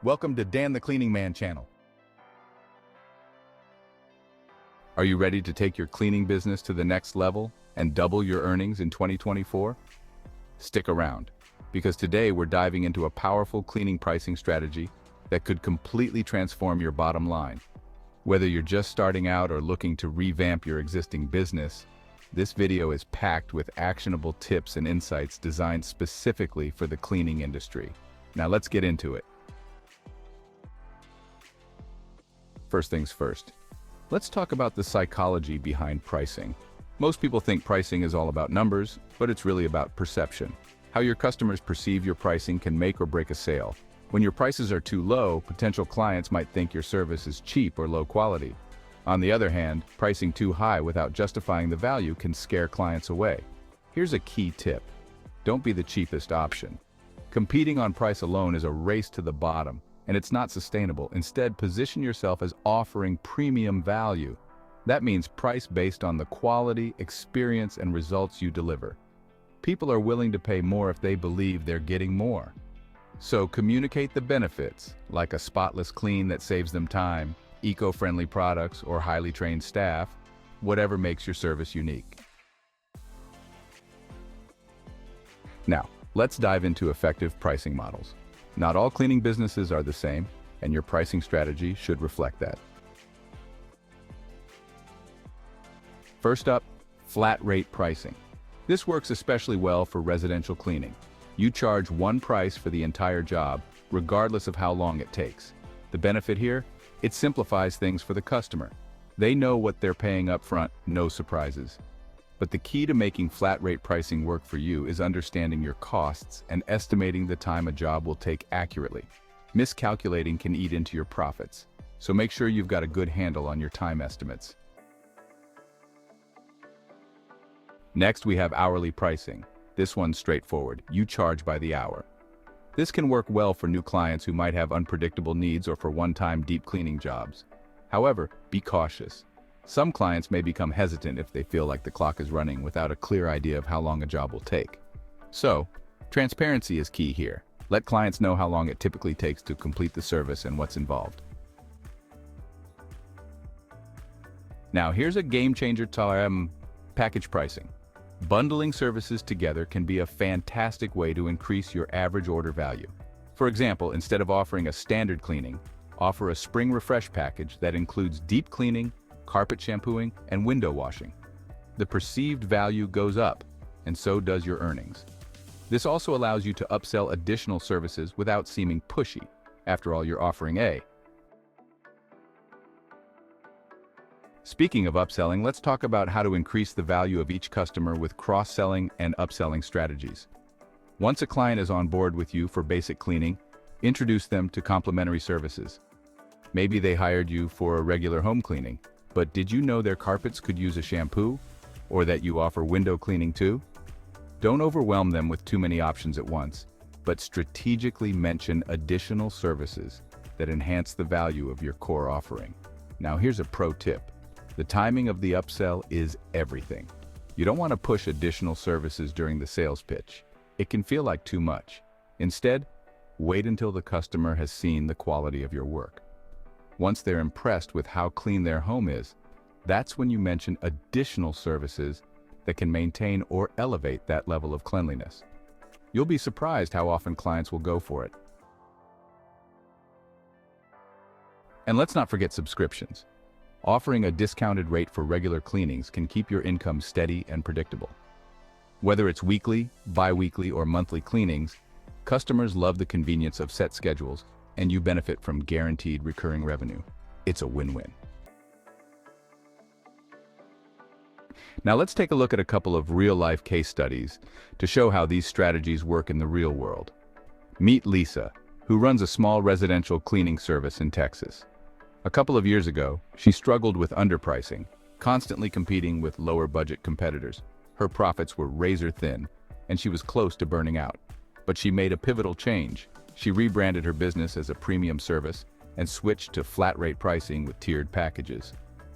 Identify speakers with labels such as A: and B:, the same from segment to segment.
A: Welcome to Dan the Cleaning Man channel. Are you ready to take your cleaning business to the next level and double your earnings in 2024? Stick around, because today we're diving into a powerful cleaning pricing strategy that could completely transform your bottom line. Whether you're just starting out or looking to revamp your existing business, this video is packed with actionable tips and insights designed specifically for the cleaning industry. Now let's get into it. First things first, let's talk about the psychology behind pricing. Most people think pricing is all about numbers, but it's really about perception. How your customers perceive your pricing can make or break a sale. When your prices are too low, potential clients might think your service is cheap or low quality. On the other hand, pricing too high without justifying the value can scare clients away. Here's a key tip. Don't be the cheapest option. Competing on price alone is a race to the bottom, and it's not sustainable. Instead, position yourself as offering premium value. That means price based on the quality, experience, and results you deliver. People are willing to pay more if they believe they're getting more. So communicate the benefits, like a spotless clean that saves them time, eco-friendly products, or highly trained staff, whatever makes your service unique. Now, let's dive into effective pricing models. Not all cleaning businesses are the same, and your pricing strategy should reflect that. First up, flat rate pricing. This works especially well for residential cleaning. You charge one price for the entire job, regardless of how long it takes. The benefit here? It simplifies things for the customer. They know what they're paying up front, no surprises. But the key to making flat rate pricing work for you is understanding your costs and estimating the time a job will take accurately. Miscalculating can eat into your profits, so make sure you've got a good handle on your time estimates. Next, we have hourly pricing. This one's straightforward. You charge by the hour. This can work well for new clients who might have unpredictable needs or for one-time deep cleaning jobs. However, be cautious. Some clients may become hesitant if they feel like the clock is running without a clear idea of how long a job will take. So, transparency is key here. Let clients know how long it typically takes to complete the service and what's involved. Now, here's a game changer to package pricing. Bundling services together can be a fantastic way to increase your average order value. For example, instead of offering a standard cleaning, offer a spring refresh package that includes deep cleaning, carpet shampooing, and window washing. The perceived value goes up, and so does your earnings. This also allows you to upsell additional services without seeming pushy. After all, you're offering A. Speaking of upselling, let's talk about how to increase the value of each customer with cross-selling and upselling strategies. Once a client is on board with you for basic cleaning, introduce them to complementary services. Maybe they hired you for a regular home cleaning, but did you know their carpets could use a shampoo? Or that you offer window cleaning too? Don't overwhelm them with too many options at once, but strategically mention additional services that enhance the value of your core offering. Now here's a pro tip. The timing of the upsell is everything. You don't want to push additional services during the sales pitch. It can feel like too much. Instead, wait until the customer has seen the quality of your work. Once they're impressed with how clean their home is, that's when you mention additional services that can maintain or elevate that level of cleanliness. You'll be surprised how often clients will go for it. And let's not forget subscriptions. Offering a discounted rate for regular cleanings can keep your income steady and predictable. Whether it's weekly, bi-weekly, or monthly cleanings, customers love the convenience of set schedules, and you benefit from guaranteed recurring revenue. It's a win-win. Now let's take a look at a couple of real-life case studies to show how these strategies work in the real world. Meet Lisa, who runs a small residential cleaning service in Texas. A couple of years ago, she struggled with underpricing, constantly competing with lower-budget competitors. Her profits were razor-thin, and she was close to burning out. But she made a pivotal change. She rebranded her business as a premium service and switched to flat-rate pricing with tiered packages.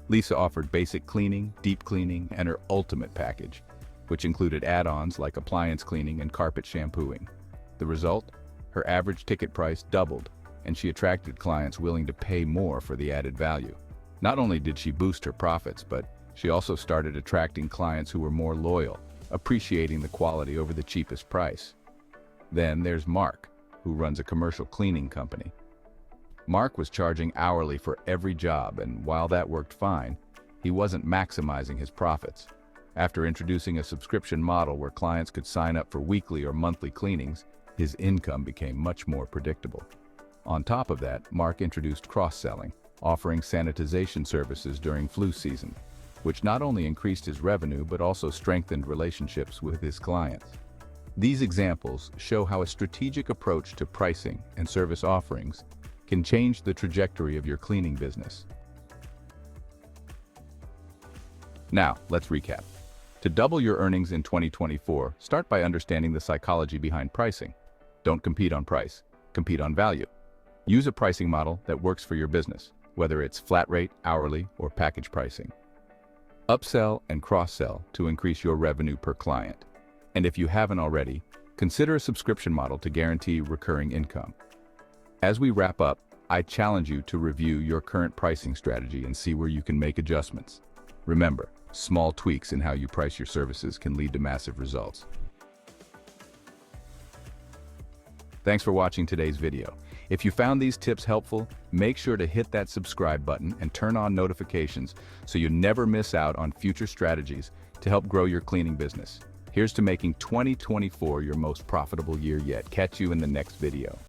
A: Lisa offered basic cleaning, deep cleaning, and her ultimate package, which included add-ons like appliance cleaning and carpet shampooing. The result? Her average ticket price doubled, and she attracted clients willing to pay more for the added value. Not only did she boost her profits, but she also started attracting clients who were more loyal, appreciating the quality over the cheapest price. Then there's Mark, who runs a commercial cleaning company. Mark was charging hourly for every job, and while that worked fine, he wasn't maximizing his profits. After introducing a subscription model where clients could sign up for weekly or monthly cleanings, his income became much more predictable. On top of that, Mark introduced cross-selling, offering sanitization services during flu season, which not only increased his revenue but also strengthened relationships with his clients. These examples show how a strategic approach to pricing and service offerings can change the trajectory of your cleaning business. Now, let's recap. To double your earnings in 2024, start by understanding the psychology behind pricing. Don't compete on price, compete on value. Use a pricing model that works for your business, whether it's flat rate, hourly, or package pricing. Upsell and cross-sell to increase your revenue per client. And if you haven't already, consider a subscription model to guarantee recurring income. As we wrap up, I challenge you to review your current pricing strategy and see where you can make adjustments. Remember, small tweaks in how you price your services can lead to massive results. Thanks for watching today's video. If you found these tips helpful, make sure to hit that subscribe button and turn on notifications so you never miss out on future strategies to help grow your cleaning business. Here's to making 2024 your most profitable year yet. Catch you in the next video.